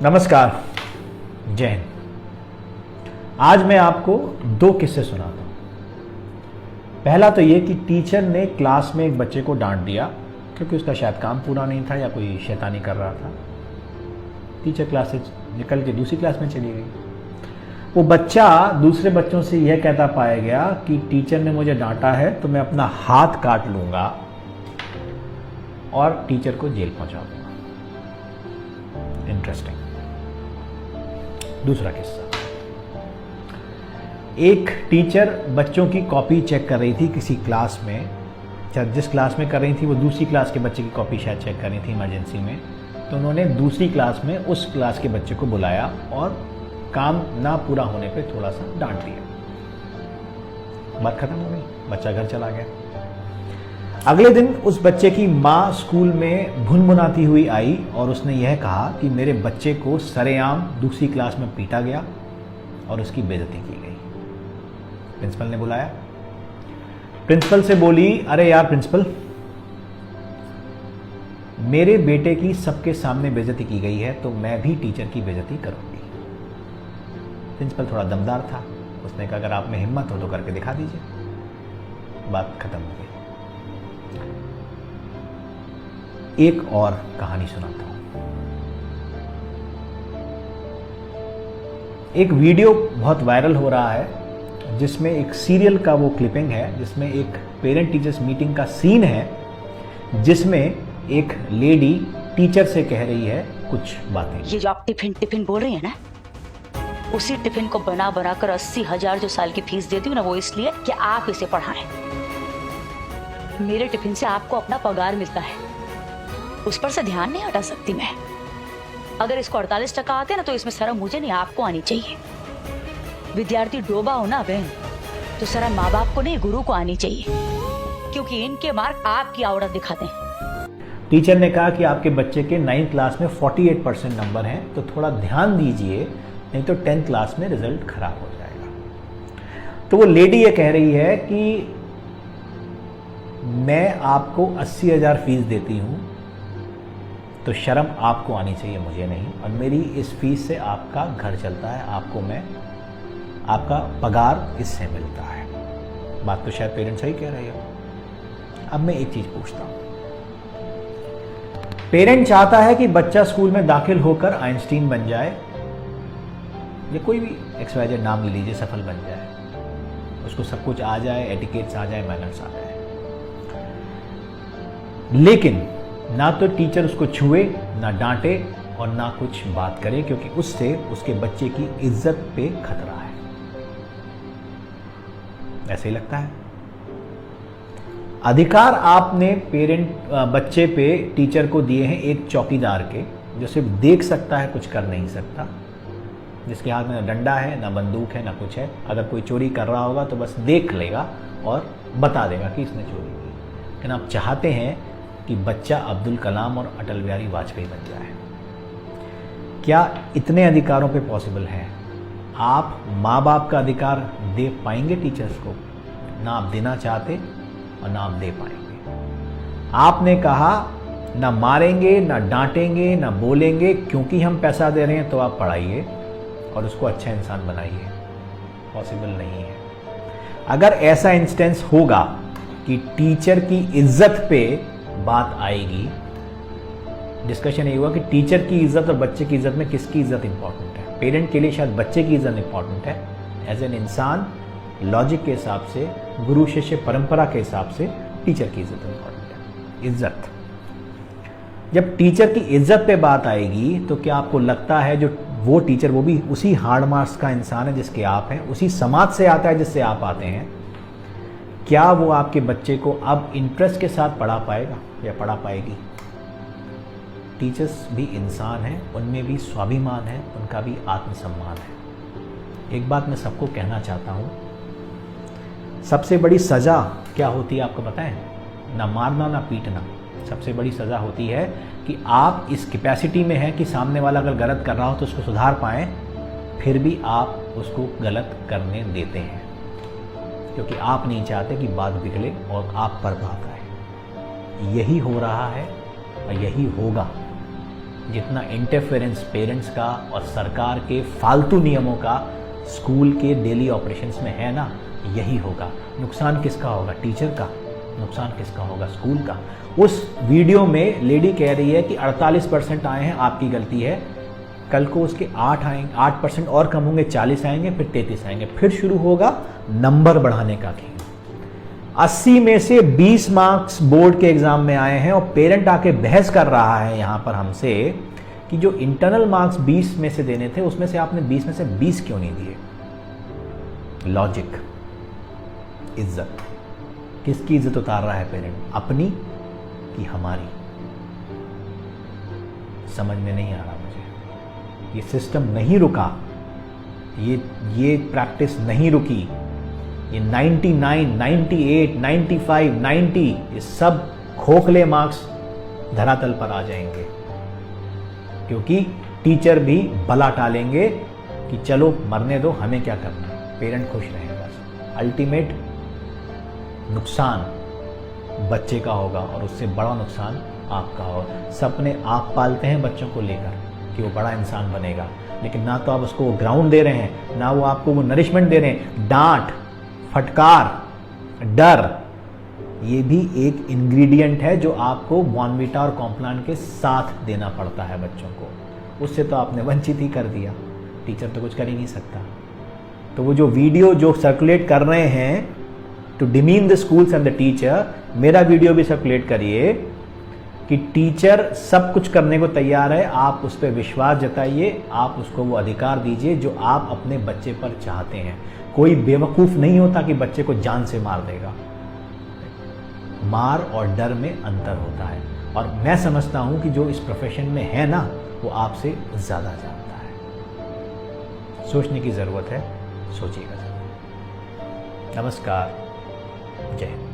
नमस्कार, जय हिंद। आज मैं आपको दो किस्से सुनाता हूँ। पहला तो ये कि टीचर ने क्लास में एक बच्चे को डांट दिया क्योंकि उसका शायद काम पूरा नहीं था या कोई शैतानी कर रहा था। टीचर क्लास से निकल के दूसरी क्लास में चली गई। वो बच्चा दूसरे बच्चों से यह कहता पाया गया कि टीचर ने मुझे डांटा है तो मैं अपना हाथ काट लूँगा और टीचर को जेल पहुँचा दूँगा। इंटरेस्टिंग। दूसरा किस्सा, एक टीचर बच्चों की कॉपी चेक कर रही थी किसी क्लास में। जिस क्लास में कर रही थी वो दूसरी क्लास के बच्चे की कॉपी शायद चेक कर रही थी इमरजेंसी में। तो उन्होंने दूसरी क्लास में उस क्लास के बच्चे को बुलाया और काम ना पूरा होने पे थोड़ा सा डांट दिया। बात खत्म हो गई, बच्चा घर चला गया। अगले दिन उस बच्चे की माँ स्कूल में भुनभुनाती हुई आई और उसने यह कहा कि मेरे बच्चे को सरेआम दूसरी क्लास में पीटा गया और उसकी बेइज्जती की गई। प्रिंसिपल ने बुलाया। प्रिंसिपल से बोली, अरे यार प्रिंसिपल, मेरे बेटे की सबके सामने बेइज्जती की गई है तो मैं भी टीचर की बेइज्जती करूंगी। प्रिंसिपल थोड़ा दमदार था। उसने कहा अगर आप में हिम्मत हो तो करके दिखा दीजिए। बात खत्म हो गई। एक और कहानी सुनाता हूं। एक वीडियो बहुत वायरल हो रहा है जिसमें एक सीरियल का वो क्लिपिंग है जिसमें एक पेरेंट टीचर्स मीटिंग का सीन है जिसमें एक लेडी टीचर से कह रही है कुछ बातें। ये जो आप टिफिन बोल रही है ना, उसी टिफिन को बना बना कर 80,000 जो साल की फीस देती हूँ ना, वो इसलिए कि आप इसे पढ़ाएं। मेरे टिफिन से आपको अपना पगार मिलता है, उस पर से ध्यान नहीं हटा सकती मैं। अगर इसको 48% आते ना तो इसमें शर्म मुझे नहीं आपको आनी चाहिए। विद्यार्थी डोबा हो ना बहन, तो शर्म माँ बाप को नहीं गुरु को आनी चाहिए, क्योंकि इनके मार्क आपकी औरत दिखाते हैं। टीचर ने कहा कि आपके बच्चे के 9th क्लास में 48% नंबर हैं तो थोड़ा ध्यान दीजिए, नहीं तो 10th क्लास में रिजल्ट खराब हो जाएगा। तो वो लेडी ये कह रही है कि मैं आपको 80,000 फीस देती हूँ तो शर्म आपको आनी चाहिए, मुझे नहीं। और मेरी इस फीस से आपका घर चलता है, आपका पगार इससे मिलता है। बात तो शायद पेरेंट्स सही कह रहे हो। अब मैं एक चीज पूछता हूं। पेरेंट चाहता है कि बच्चा स्कूल में दाखिल होकर आइंस्टीन बन जाए या कोई भी XYZ नाम ले लीजिए, सफल बन जाए, उसको सब कुछ आ जाए, एटिकेट्स आ जाए, मैनर्स आ जाए। लेकिन ना तो टीचर उसको छुए, ना डांटे और ना कुछ बात करे, क्योंकि उससे उसके बच्चे की इज्जत पे खतरा है। ऐसे ही लगता है। अधिकार आपने बच्चे पे टीचर को दिए हैं एक चौकीदार के, जो सिर्फ देख सकता है, कुछ कर नहीं सकता, जिसके हाथ में ना डंडा है, ना बंदूक है, ना कुछ है। अगर कोई चोरी कर रहा होगा तो बस देख लेगा और बता देगा कि इसने चोरी की। लेकिन आप चाहते हैं कि बच्चा अब्दुल कलाम और अटल बिहारी वाजपेयी बन जाए। क्या इतने अधिकारों पे पॉसिबल है? आप माँ बाप का अधिकार दे पाएंगे टीचर्स को? ना आप देना चाहते और ना आप दे पाएंगे। आपने कहा ना मारेंगे, ना डांटेंगे, ना बोलेंगे, क्योंकि हम पैसा दे रहे हैं तो आप पढ़ाइए और उसको अच्छा इंसान बनाइए। पॉसिबल नहीं है। अगर ऐसा इंस्टेंस होगा कि टीचर की इज्जत पे बात आएगी, डिस्कशन ये हुआ कि टीचर की इज्जत और बच्चे की इज्जत में किसकी इज्जत इंपॉर्टेंट है। पेरेंट के लिए शायद बच्चे की इज्जत इंपॉर्टेंट है। एज एन इंसान, लॉजिक के हिसाब से, गुरु शिष्य परंपरा के हिसाब से टीचर की इज्जत इंपॉर्टेंट है। इज्जत, जब टीचर की इज्जत पे बात आएगी तो क्या आपको लगता है जो वो टीचर, वो भी उसी हार्ड मार्क्स का इंसान है जिसके आप हैं, उसी समाज से आता है जिससे आप आते हैं, क्या वो आपके बच्चे को अब इंटरेस्ट के साथ पढ़ा पाएगा या पढ़ा पाएगी? टीचर्स भी इंसान हैं, उनमें भी स्वाभिमान है, उनका भी आत्मसम्मान है। एक बात मैं सबको कहना चाहता हूँ, सबसे बड़ी सज़ा क्या होती है आपको पता है? ना मारना, ना पीटना। सबसे बड़ी सज़ा होती है कि आप इस कैपेसिटी में हैं कि सामने वाला अगर गलत कर रहा हो तो उसको सुधार पाएँ, फिर भी आप उसको गलत करने देते हैं, क्योंकि आप नहीं चाहते कि बात बिगड़े और आप पर बात आए। यही हो रहा है और यही होगा जितना इंटरफेरेंस पेरेंट्स का और सरकार के फालतू नियमों का स्कूल के डेली ऑपरेशंस में है ना, यही होगा। नुकसान किसका होगा? टीचर का। नुकसान किसका होगा? स्कूल का। उस वीडियो में लेडी कह रही है कि 48% आए हैं, आपकी गलती है। कल को उसके 8% और कम होंगे, 40 आएंगे, फिर 33 आएंगे, फिर शुरू होगा नंबर बढ़ाने का खेल। 80 में से 20 मार्क्स बोर्ड के एग्जाम में आए हैं और पेरेंट आके बहस कर रहा है यहां पर हमसे कि जो इंटरनल मार्क्स 20 में से देने थे उसमें से आपने 20 में से 20 क्यों नहीं दिए? लॉजिक, इज्जत। किसकी इज्जत उतार रहा है पेरेंट? अपनी कि हमारी? समझ में नहीं आ रहा मुझे। ये सिस्टम नहीं रुका, ये प्रैक्टिस नहीं रुकी। ये 99, 98, 95, 90 ये सब खोखले मार्क्स धरातल पर आ जाएंगे, क्योंकि टीचर भी भला टालेंगे कि चलो मरने दो, हमें क्या करना है, पेरेंट खुश रहें बस। अल्टीमेट नुकसान बच्चे का होगा और उससे बड़ा नुकसान आपका होगा। सपने आप पालते हैं बच्चों को लेकर कि वो बड़ा इंसान बनेगा, लेकिन ना तो आप उसको ग्राउंड दे रहे हैं, ना वो आपको वो नरिशमेंट दे रहे हैं। डांट, फटकार, डर, ये भी एक इंग्रेडिएंट है जो आपको बॉर्नवीटा और कॉम्प्लान के साथ देना पड़ता है बच्चों को। उससे तो आपने वंचित ही कर दिया, टीचर तो कुछ कर ही नहीं सकता। तो वो जो वीडियो जो सर्कुलेट कर रहे हैं to demean the schools and the teacher, मेरा वीडियो भी सर्कुलेट करिए कि टीचर सब कुछ करने को तैयार है, आप उस पर विश्वास जताइए, आप उसको वो अधिकार दीजिए जो आप अपने बच्चे पर चाहते हैं। कोई बेवकूफ़ नहीं होता कि बच्चे को जान से मार देगा। मार और डर में अंतर होता है, और मैं समझता हूं कि जो इस प्रोफेशन में है ना, वो आपसे ज़्यादा जानता है। सोचने की ज़रूरत है, सोचिएगा ज़रूर। नमस्कार, जय हिंद।